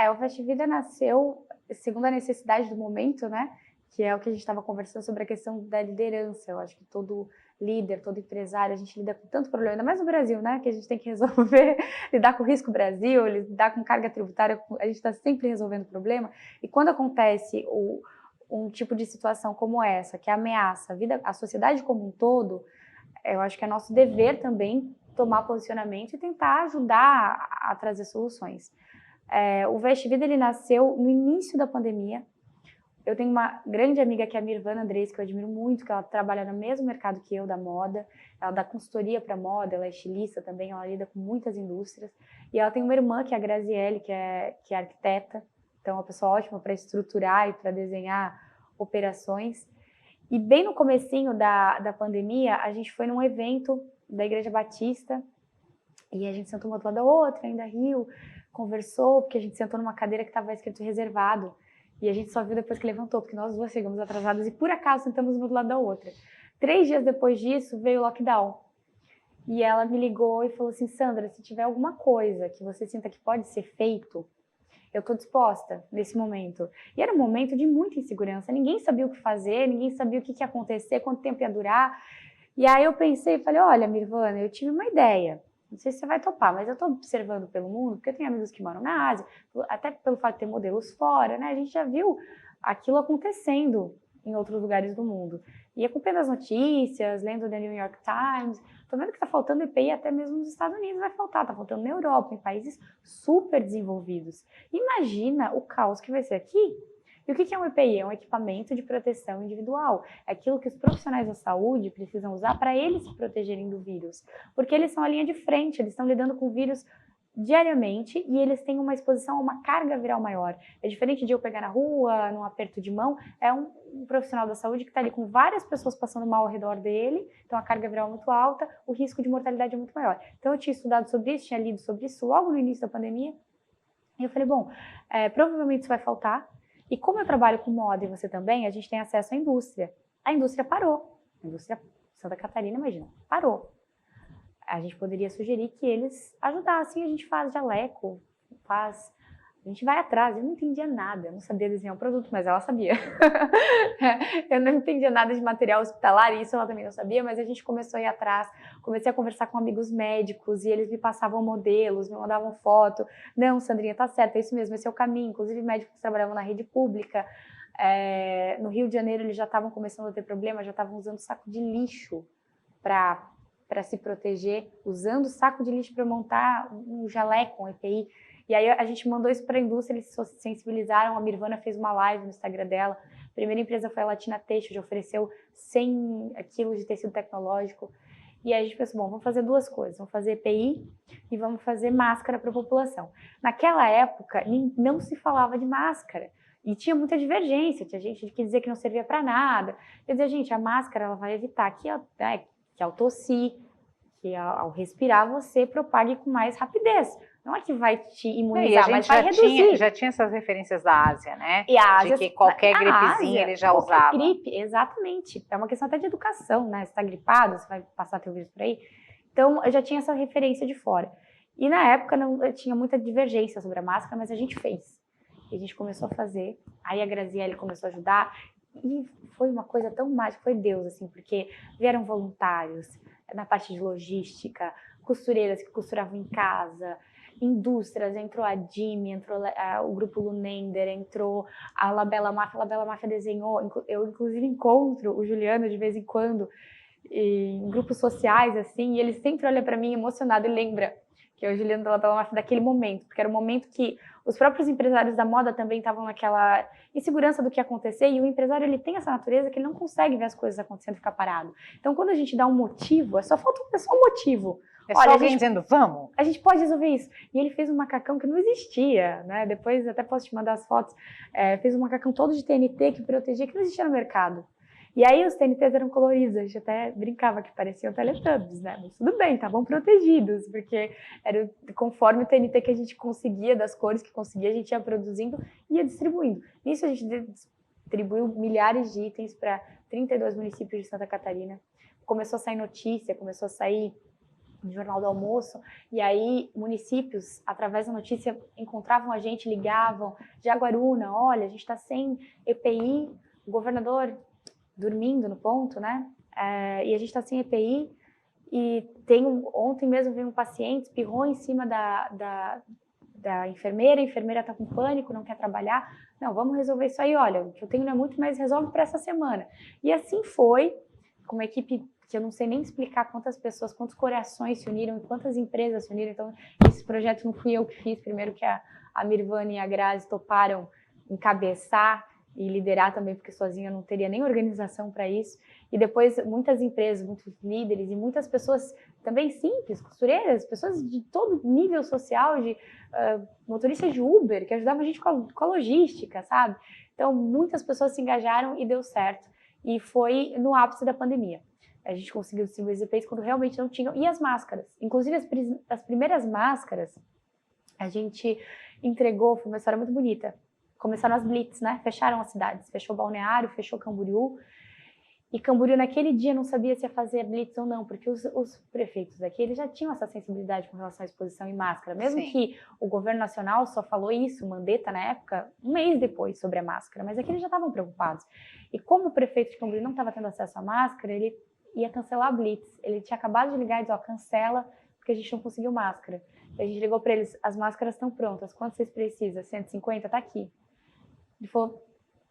S2: O Veste Vida nasceu segundo a necessidade do momento, né? Que é o que a gente estava conversando sobre a questão da liderança. Eu acho que todo líder, todo empresário, a gente lida com tanto problema, ainda mais no Brasil, né? Que a gente tem que resolver, lidar com o risco Brasil, lidar com carga tributária, a gente está sempre resolvendo problema. E quando acontece um tipo de situação como essa, que ameaça a sociedade como um todo, eu acho que é nosso dever também tomar posicionamento e tentar ajudar a trazer soluções. O Veste Vida, ele nasceu no início da pandemia. Eu tenho uma grande amiga que é a Mirvana Andrés, que eu admiro muito, que ela trabalha no mesmo mercado que eu, da moda. Ela dá consultoria para moda, ela é estilista também, ela lida com muitas indústrias. E ela tem uma irmã, que é a Graziele, que é arquiteta. Então, é uma pessoa ótima para estruturar e para desenhar operações. E bem no comecinho da pandemia, a gente foi num evento da Igreja Batista, e a gente sentou uma do lado da outra, ainda riu, conversou, porque a gente sentou numa cadeira que estava escrito reservado. E a gente só viu depois que levantou, porque nós 2 chegamos atrasadas e por acaso sentamos uma do lado da outra. 3 dias depois disso veio o lockdown. E ela me ligou e falou assim: Sandra, se tiver alguma coisa que você sinta que pode ser feito, eu estou disposta nesse momento. E era um momento de muita insegurança, ninguém sabia o que fazer, ninguém sabia o que ia acontecer, quanto tempo ia durar. E aí eu pensei e falei: olha, Mirvana, eu tive uma ideia. Não sei se você vai topar, mas eu estou observando pelo mundo, porque eu tenho amigos que moram na Ásia, até pelo fato de ter modelos fora, né? A gente já viu aquilo acontecendo em outros lugares do mundo. E acompanhando as notícias, lendo The New York Times, estou vendo que está faltando EPI até mesmo nos Estados Unidos vai faltar, está faltando na Europa, em países super desenvolvidos. Imagina o caos que vai ser aqui. E o que é um EPI? É um equipamento de proteção individual. É aquilo que os profissionais da saúde precisam usar para eles se protegerem do vírus. Porque eles são a linha de frente, eles estão lidando com o vírus diariamente e eles têm uma exposição a uma carga viral maior. É diferente de eu pegar na rua, num aperto de mão, é um profissional da saúde que está ali com várias pessoas passando mal ao redor dele, então a carga viral é muito alta, o risco de mortalidade é muito maior. Então eu tinha estudado sobre isso, tinha lido sobre isso logo no início da pandemia, e eu falei, bom, provavelmente isso vai faltar. E como eu trabalho com moda e você também, a gente tem acesso à indústria. a indústria parou. A indústria Santa Catarina, imagina, parou. A gente poderia sugerir que eles ajudassem, a gente faz jaleco, a gente vai atrás. Eu não entendia nada, eu não sabia desenhar um produto, mas ela sabia. Eu não entendia nada de material hospitalar, e isso ela também não sabia, mas a gente começou a ir atrás, comecei a conversar com amigos médicos, e eles me passavam modelos, me mandavam foto. Não, Sandrinha, tá certo, é isso mesmo, esse é o caminho. Inclusive médicos que trabalhavam na rede pública, no Rio de Janeiro eles já estavam começando a ter problema, já estavam usando saco de lixo para se proteger, usando saco de lixo para montar um jaleco, um EPI. E aí a gente mandou isso para a indústria, eles se sensibilizaram, a Mirvana fez uma live no Instagram dela, a primeira empresa foi a Latina Têxtil, já ofereceu 100 quilos de tecido tecnológico. E aí a gente pensou, bom, vamos fazer duas coisas, vamos fazer EPI e vamos fazer máscara para a população. Naquela época, não se falava de máscara. E tinha muita divergência, tinha gente que dizia que não servia para nada. Eu dizia, gente, a máscara ela vai evitar que ao tossir, que ao respirar você propague com mais rapidez. Não é que vai te imunizar, mas vai reduzir.
S1: Já tinha essas referências da Ásia, né?
S2: E a Ásia,
S1: de que qualquer gripezinha ele já usava.
S2: Gripe, exatamente. É uma questão até de educação, né? Você está gripado, você vai passar teu vírus por aí. Então, eu já tinha essa referência de fora. E na época eu tinha muita divergência sobre a máscara, mas a gente fez. E a gente começou a fazer. Aí a Graziele começou a ajudar. E foi uma coisa tão mágica, foi Deus, assim, porque vieram voluntários na parte de logística, costureiras que costuravam em casa, indústrias, entrou a Dime, entrou o grupo Lunender, entrou a Labela Máfia desenhou, eu inclusive encontro o Juliano de vez em quando em grupos sociais, assim, e ele sempre olha para mim emocionado e lembra que é o Juliano da Labela Máfia daquele momento, porque era um momento que os próprios empresários da moda também estavam naquela insegurança do que ia acontecer, e o empresário ele tem essa natureza que ele não consegue ver as coisas acontecendo e ficar parado. Então, quando a gente dá um motivo, só falta um motivo.
S1: É só alguém dizendo, vamos.
S2: A gente pode resolver isso. E ele fez um macacão que não existia, né? Depois até posso te mandar as fotos. Fez um macacão todo de TNT que protegia, que não existia no mercado. E aí os TNTs eram coloridos, a gente até brincava que pareciam Teletubbies, né? Mas tudo bem, estavam protegidos, porque era conforme o TNT que a gente conseguia, das cores que conseguia, a gente ia produzindo e ia distribuindo. Nisso a gente distribuiu milhares de itens para 32 municípios de Santa Catarina. Começou a sair notícia, começou a sair no Jornal do Almoço, e aí municípios, através da notícia, encontravam a gente, ligavam, Jaguaruna, olha, a gente está sem EPI, o governador dormindo no ponto, né? E a gente está sem EPI, e ontem mesmo veio um paciente, espirrou em cima da enfermeira, a enfermeira está com pânico, não quer trabalhar, não, vamos resolver isso aí, olha, o que eu tenho não é muito, mas resolve para essa semana. E assim foi, com uma equipe que eu não sei nem explicar quantas pessoas, quantos corações se uniram, quantas empresas se uniram. Então, esse projeto não fui eu que fiz, primeiro que a Mirvana e a Grazi toparam encabeçar e liderar também, porque sozinha eu não teria nem organização para isso. E depois muitas empresas, muitos líderes e muitas pessoas também simples, costureiras, pessoas de todo nível social, de motoristas de Uber, que ajudavam a gente com a logística, sabe? Então, muitas pessoas se engajaram e deu certo. E foi no ápice da pandemia. A gente conseguiu distribuir os EPIs quando realmente não tinham. E as máscaras. Inclusive, as primeiras máscaras, a gente entregou, foi uma história muito bonita. Começaram as blitz, né? Fecharam as cidades. Fechou Balneário, fechou Camboriú. E Camboriú, naquele dia, não sabia se ia fazer blitz ou não, porque os prefeitos daqui, eles já tinham essa sensibilidade com relação à exposição em máscara. Mesmo
S1: Sim.
S2: que o governo nacional só falou isso, Mandetta, na época, um mês depois, sobre a máscara. Mas aqui eles já estavam preocupados. E como o prefeito de Camboriú não estava tendo acesso à máscara, ele ia cancelar a blitz. Ele tinha acabado de ligar e disse, cancela, porque a gente não conseguiu máscara. E a gente ligou para eles, as máscaras estão prontas, quanto vocês precisam? 150? Tá aqui. Ele falou,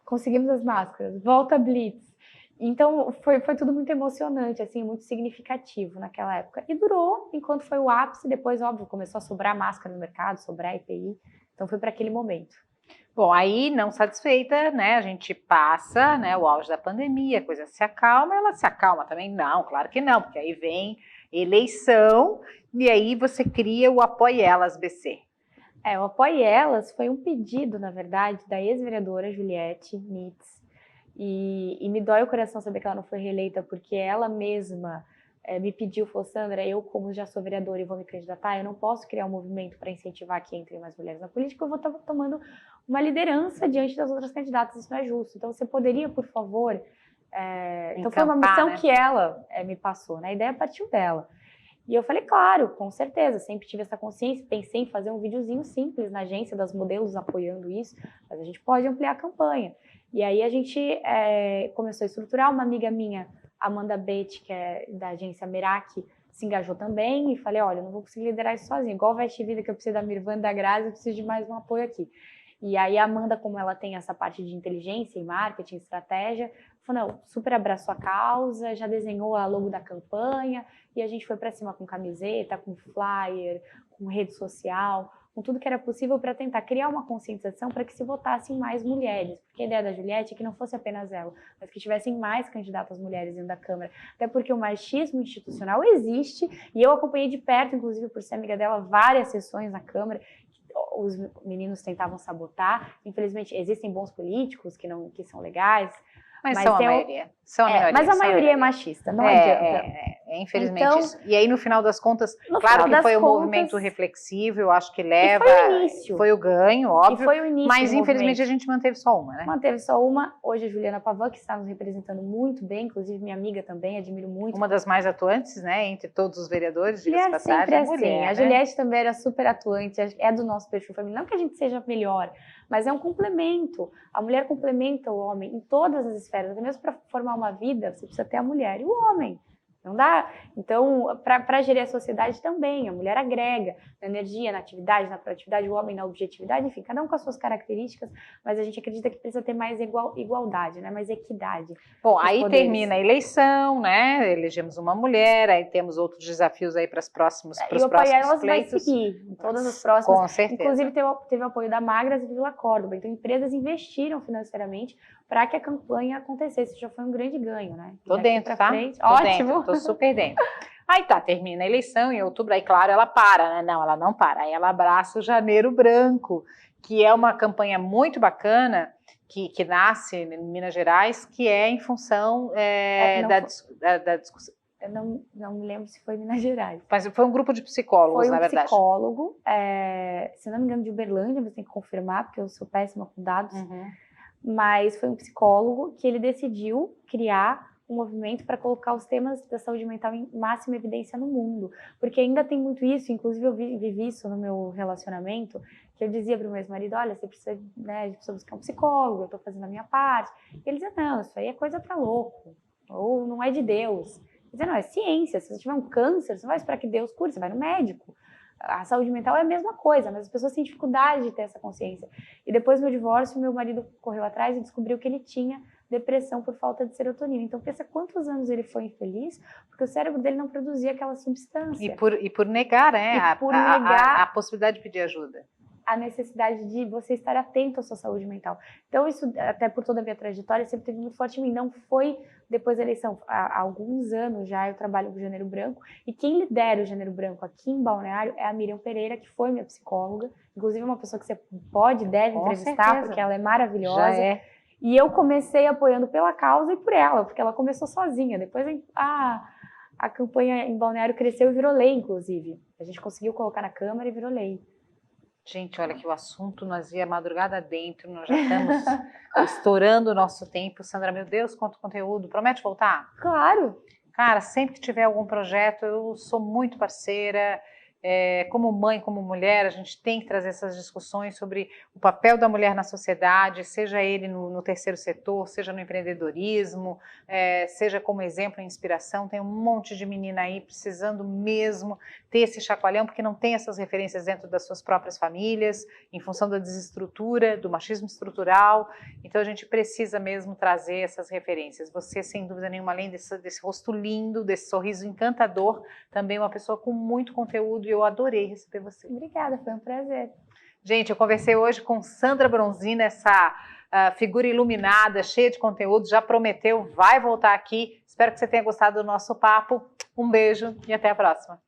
S2: conseguimos as máscaras, volta a blitz. Então, foi tudo muito emocionante, assim, muito significativo naquela época. E durou enquanto foi o ápice, depois, óbvio, começou a sobrar máscara no mercado, sobrar EPI. Então, foi para aquele momento.
S1: Bom, aí, não satisfeita, né, a gente passa, né, o auge da pandemia, a coisa se acalma, ela se acalma também? Não, claro que não, porque aí vem eleição e aí você cria o Apoie Elas BC.
S2: O Apoie Elas foi um pedido, na verdade, da ex-vereadora Juliette Nitz. E me dói o coração saber que ela não foi reeleita, porque ela mesma me pediu, falou, Sandra, eu como já sou vereadora e vou me candidatar, eu não posso criar um movimento para incentivar que entrem mais mulheres na política, eu vou estar tomando uma liderança diante das outras candidatas, isso não é justo. Então, você poderia, por favor, Então foi uma missão,
S1: né?
S2: que ela me passou, né? A ideia partiu dela. E eu falei, claro, com certeza, sempre tive essa consciência, pensei em fazer um videozinho simples na agência das modelos apoiando isso, mas a gente pode ampliar a campanha. E aí a gente começou a estruturar. Uma amiga minha, Amanda Betti, que é da agência Meraki, se engajou também, e falei, olha, eu não vou conseguir liderar isso sozinha, igual o Veste Vida, que eu preciso da Mirvana e da Grazi, eu preciso de mais um apoio aqui. E aí a Amanda, como ela tem essa parte de inteligência e marketing, estratégia, falou, não, super abraçou a causa, já desenhou a logo da campanha, e a gente foi para cima com camiseta, com flyer, com rede social, com tudo que era possível para tentar criar uma conscientização para que se votassem mais mulheres. Porque a ideia da Juliette é que não fosse apenas ela, mas que tivessem mais candidatas mulheres dentro da Câmara. Até porque o machismo institucional existe, e eu acompanhei de perto, inclusive por ser amiga dela, várias sessões na Câmara. Os meninos tentavam sabotar. Infelizmente, existem bons políticos que são legais.
S1: Mas são a maioria. São a minoria.
S2: Mas a maioria é machista, não adianta.
S1: Infelizmente
S2: então,
S1: isso. E aí, no final das contas, claro que foi um movimento reflexivo, eu acho que leva...
S2: E foi o início.
S1: Foi o ganho, óbvio.
S2: E foi o início.
S1: Mas, infelizmente, a gente manteve só uma, né?
S2: Manteve só uma. Hoje, a Juliana Pavan, que está nos representando muito bem, inclusive minha amiga também, admiro muito.
S1: Uma das mais atuantes, né? Entre todos os vereadores,
S2: de passagem. Sempre assim.
S1: Mulher,
S2: a Juliette também era super atuante, é do nosso perfil familiar. Não que a gente seja melhor, mas é um complemento. A mulher complementa o homem em todas as esferas. Até mesmo para formar uma vida, você precisa ter a mulher e o homem. Não dá? Então, para gerir a sociedade também, a mulher agrega na energia, na atividade, na proatividade, o homem na objetividade, enfim, cada um com as suas características, mas a gente acredita que precisa ter mais igualdade, né? Mais equidade.
S1: Bom, aí termina a eleição, né? Elegemos uma mulher, aí temos outros desafios aí para os próximos pleitos.
S2: E o apoio elas vai seguir em todas as próximas.
S1: Com certeza.
S2: Inclusive teve o apoio da Magras e Vila Córdoba, então empresas investiram financeiramente para que a campanha acontecesse. Isso já foi um grande ganho, né?
S1: Tô dentro, tá?
S2: Ótimo.
S1: Tô super dentro. Aí tá, termina a eleição em outubro, aí claro, ela para, né? Não, ela não para. Aí ela abraça o Janeiro Branco, que é uma campanha muito bacana, que nasce em Minas Gerais, que é em função da discussão.
S2: Eu não me lembro se foi em Minas Gerais.
S1: Mas foi um grupo de psicólogos, na verdade.
S2: Foi um psicólogo, se não me engano, de Uberlândia, você tem que confirmar, porque eu sou péssima com dados. Mas foi um psicólogo que ele decidiu criar um movimento para colocar os temas da saúde mental em máxima evidência no mundo. Porque ainda tem muito isso, inclusive eu vivi isso no meu relacionamento, que eu dizia para o meu ex-marido, olha, você precisa, né, a gente precisa buscar um psicólogo, eu estou fazendo a minha parte. E ele dizia, não, isso aí é coisa para louco, ou não é de Deus. Ele dizia, não, é ciência, se você tiver um câncer, você não vai esperar que Deus cure, você vai no médico. A saúde mental é a mesma coisa, mas as pessoas têm dificuldade de ter essa consciência. E depois do meu divórcio, meu marido correu atrás e descobriu que ele tinha depressão por falta de serotonina. Então, pensa quantos anos ele foi infeliz, porque o cérebro dele não produzia aquela substância.
S1: E por negar, né? A possibilidade de pedir ajuda.
S2: A necessidade de você estar atento à sua saúde mental. Então, isso, até por toda a minha trajetória, sempre teve muito forte em mim. Não foi depois da eleição. Há alguns anos já eu trabalho com o Janeiro Branco, e quem lidera o Janeiro Branco aqui em Balneário é a Miriam Pereira, que foi minha psicóloga, inclusive uma pessoa que você deve entrevistar, certeza. Porque ela é maravilhosa. Já é. E eu comecei apoiando pela causa e por ela, porque ela começou sozinha. Depois a campanha em Balneário cresceu e virou lei, inclusive. A gente conseguiu colocar na Câmara e virou lei.
S1: Gente, olha que o assunto nós ia madrugada dentro, nós já estamos estourando o nosso tempo. Sandra, meu Deus, quanto conteúdo. Promete voltar?
S2: Claro.
S1: Cara, sempre que tiver algum projeto, eu sou muito parceira. Como mãe, como mulher, a gente tem que trazer essas discussões sobre o papel da mulher na sociedade, seja ele no terceiro setor, seja no empreendedorismo, seja como exemplo e inspiração. Tem um monte de menina aí precisando mesmo ter esse chacoalhão, porque não tem essas referências dentro das suas próprias famílias, em função da desestrutura, do machismo estrutural. Então a gente precisa mesmo trazer essas referências. Você, sem dúvida nenhuma, além desse rosto lindo, desse sorriso encantador, também uma pessoa com muito conteúdo. Eu adorei receber você.
S2: Obrigada, foi um prazer.
S1: Gente, eu conversei hoje com Sandra Bronzina, essa figura iluminada, cheia de conteúdo, já prometeu, vai voltar aqui. Espero que você tenha gostado do nosso papo. Um beijo e até a próxima.